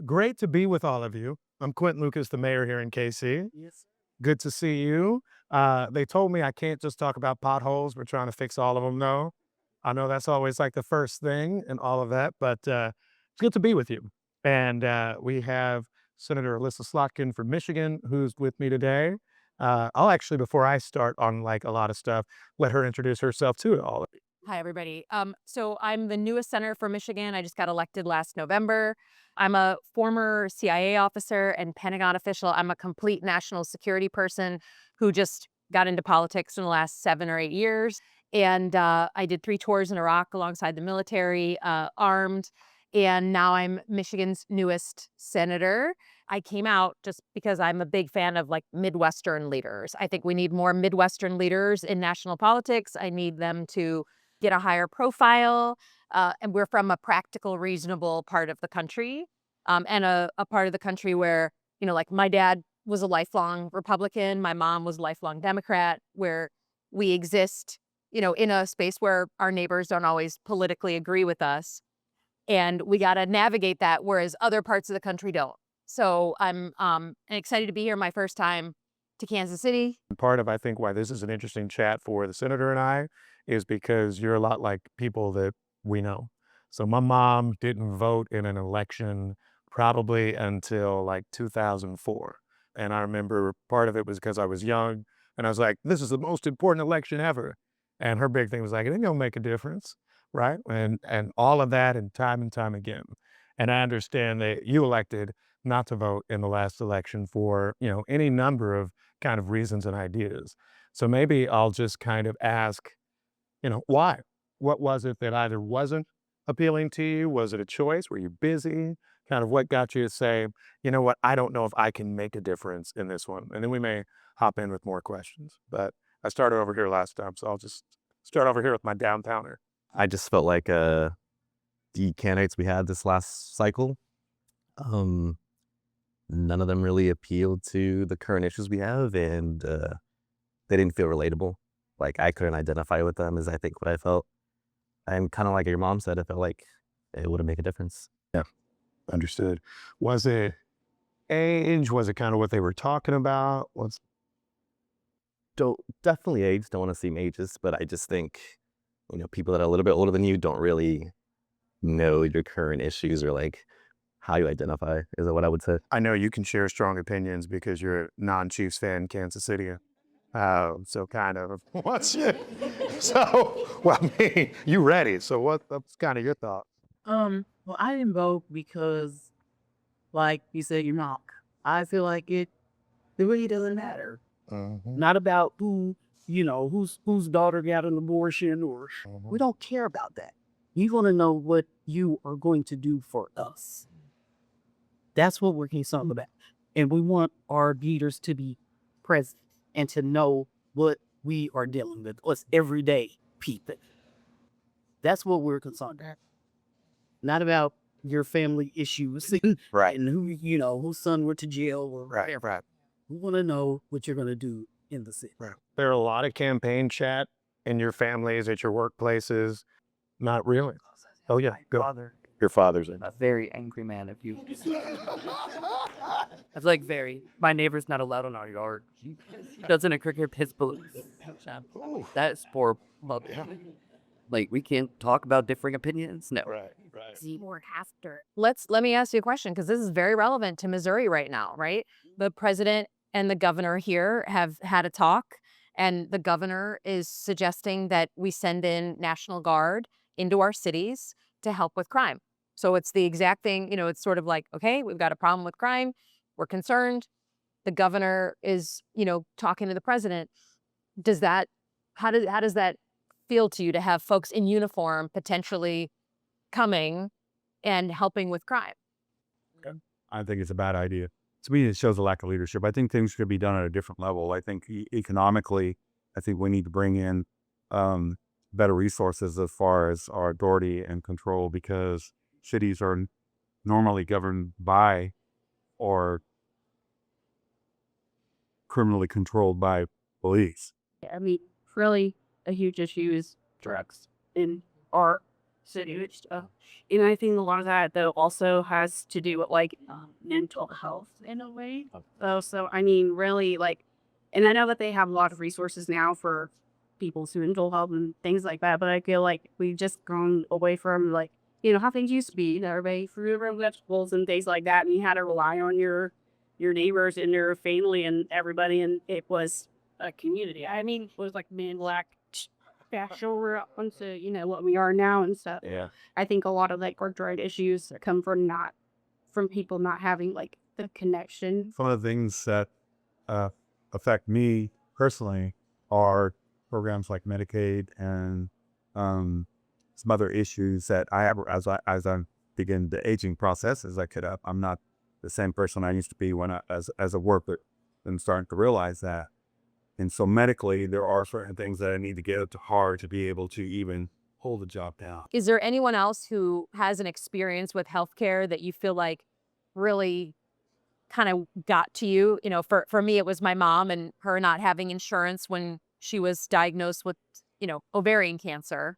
great to be with all of you. I'm Quinton Lucas, the mayor here in KC. Yes. Good to see you. They told me I can't just talk about potholes. We're trying to fix all of them. No, I know that's always like the first thing and all of that, but it's good to be with you. And we have Senator Elissa Slotkin from Michigan, who's with me today. I'll actually, before I start on like a lot of stuff, let her introduce herself to all of you. Hi, everybody. So I'm the newest senator for Michigan. I just got elected last November. I'm a former CIA officer and Pentagon official. I'm a complete national security person who just got into politics in the last 7 or 8 years. And I did 3 tours in Iraq alongside the military, armed. And now I'm Michigan's newest senator. I came out just because I'm a big fan of like Midwestern leaders. I think we need more Midwestern leaders in national politics. I need them to get a higher profile. And we're from a practical, reasonable part of the country, and a part of the country where, like my dad was a lifelong Republican, my mom was a lifelong Democrat, where we exist, in a space where our neighbors don't always politically agree with us. And we got to navigate that, whereas other parts of the country don't. So I'm excited to be here my first time to Kansas City. Part of, I think, why this is an interesting chat for the senator and I is because you're a lot like people that we know. So my mom didn't vote in an election probably until like 2004. And I remember part of it was because I was young and I was like, this is the most important election ever. And her big thing was like, it ain't gonna make a difference, right? And all of that and time again. And I understand that you elected not to vote in the last election for, any number of kind of reasons and ideas. So maybe I'll just kind of ask, why? What was it that either wasn't appealing to you? Was it a choice? Were you busy? Kind of what got you to say, you know what, I don't know if I can make a difference in this one. And then we may hop in with more questions. But I started over here last time, so I'll just start over here with my downtowner. I just felt like the candidates we had this last cycle, um, none of them really appealed to the current issues we have, and they didn't feel relatable. Like I couldn't identify with them, is I think what I felt. And kind of like your mom said, I felt like it wouldn't make a difference. Yeah, understood. Was it age? Was it kind of what they were talking about? What's Don't definitely age. Don't want to seem ageist, but I just think people that are a little bit older than you don't really know your current issues or like how you identify. Is what I would say. I know you can share strong opinions because you're a non-Chiefs fan, Kansas City. So kind of what's it? So, well, I mean, you ready. So what's kind of your thought? Well, I didn't vote because, like you said, you're not. I feel like it really doesn't matter. Not about whose daughter got an abortion or we don't care about that. You want to know what you are going to do for us. That's what we're concerned about. And we want our leaders to be present and to know what we are dealing with, us everyday people. That's what we're concerned about. Not about your family issues Right. and whose son went to jail or Right, whatever. right, We want to know what you're going to do in the city. right. There are a lot of campaign chat in your families, at your workplaces. Not really. Oh yeah, go. Father, Your father's in. a very angry man. If you, it's like very. My neighbor's not allowed in our yard. He doesn't encrypt his beliefs. That's for like we can't talk about differing opinions. No. Right, right. Or after. Let me ask you a question, because this is very relevant to Missouri right now, right? The president and the governor here have had a talk, and the governor is suggesting that we send in National Guard into our cities to help with crime. So it's the exact thing, it's sort of like, okay, we've got a problem with crime. We're concerned. The governor is, talking to the president. How does that feel to you to have folks in uniform potentially coming and helping with crime? I think it's a bad idea. To me, it shows a lack of leadership. I think things should be done at a different level. I think economically, I think we need to bring in better resources as far as our authority and control, because cities are normally governed by or criminally controlled by police. I mean, really, a huge issue is drugs in our city stuff. And I think a lot of that though also has to do with like mental health in a way. So I mean, really like, and I know that they have a lot of resources now for people's mental health and things like that. But I feel like we've just gone away from like how things used to be. Everybody fruit and vegetables and things like that, and you had to rely on your neighbors and your family and everybody, and it was a community. I mean, it was like men black over onto what we are now and stuff. Yeah. I think a lot of like our drug issues come from people not having like the connection. Some of the things that affect me personally are programs like Medicaid and some other issues that I have as I begin the aging process. As I could, I'm not the same person I used to be when as a worker, and starting to realize that. And so medically, there are certain things that I need to get up to hard to be able to even hold the job down. Is there anyone else who has an experience with healthcare that you feel like really kind of got to you? For me, it was my mom and her not having insurance when she was diagnosed with, ovarian cancer.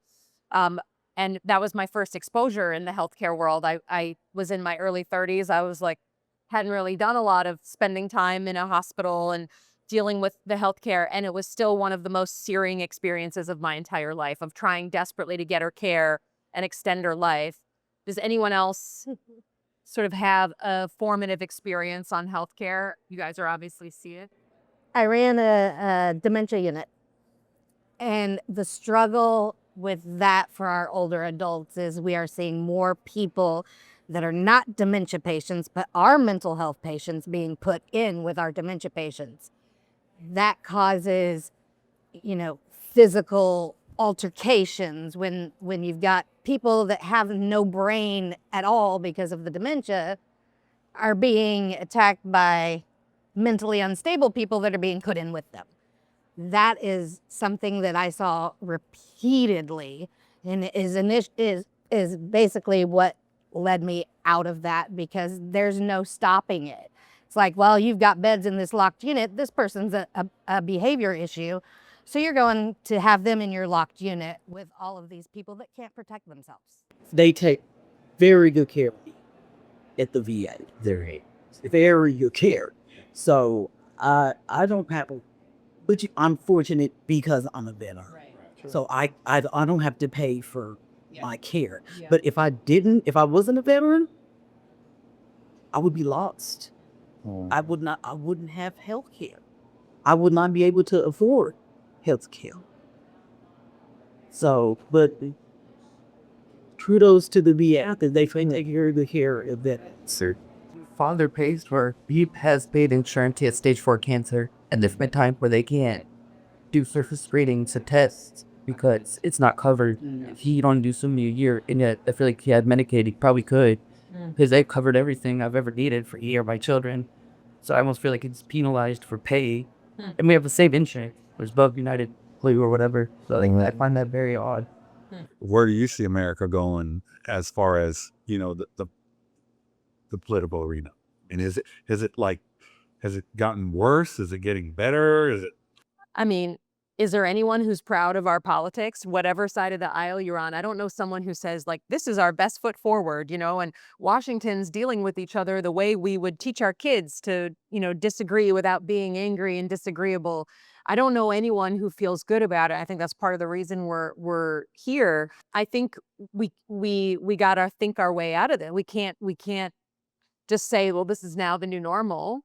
And that was my first exposure in the healthcare world. I was in my early 30s. I was like, hadn't really done a lot of spending time in a hospital and dealing with the healthcare. And it was still one of the most searing experiences of my entire life, of trying desperately to get her care and extend her life. Does anyone else sort of have a formative experience on healthcare? You guys are obviously see it. I ran a dementia unit, and the struggle with that for our older adults is we are seeing more people that are not dementia patients, but are mental health patients being put in with our dementia patients. That causes, physical altercations when you've got people that have no brain at all because of the dementia are being attacked by mentally unstable people that are being put in with them. That is something that I saw repeatedly, and is basically what led me out of that, because there's no stopping it. It's like, well, you've got beds in this locked unit. This person's a behavior issue. So you're going to have them in your locked unit with all of these people that can't protect themselves. They take very good care of me at the VA. Very good care. So I don't have which I'm fortunate because I'm a veteran. Right. So I don't have to pay for my care. Yeah. But if I wasn't a veteran, I would be lost. I wouldn't have health care. I would not be able to afford health care. So, but kudos to the VA that they take very good care of veterans. Father pays for, he has paid insurance, he has stage 4 cancer, and there's been times where they can't do surface screenings and tests because it's not covered. If he don't do so many a year, and yet I feel like he had Medicaid, he probably could, because they've covered everything I've ever needed for me or my children. So I almost feel like it's penalized for pay. And we have the same insurance, which is above United Blue or whatever. So I find that very odd. Where do you see America going as far as, the political arena? And has it gotten worse? Is it getting better? I mean, is there anyone who's proud of our politics, whatever side of the aisle you're on? I don't know someone who says, like, this is our best foot forward, and Washington's dealing with each other the way we would teach our kids to, disagree without being angry and disagreeable. I don't know anyone who feels good about it. I think that's part of the reason we're here. I think we gotta think our way out of it. We can't just say, well, this is now the new normal.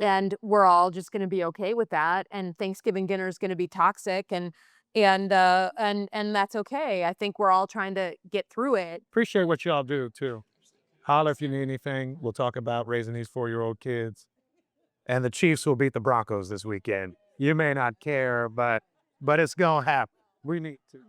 And we're all just going to be okay with that. And Thanksgiving dinner is going to be toxic, and that's okay. I think we're all trying to get through it. Appreciate what y'all do too. Holler if you need anything. We'll talk about raising these 4-year-old kids. And the Chiefs will beat the Broncos this weekend. You may not care, but it's gonna happen. We need to.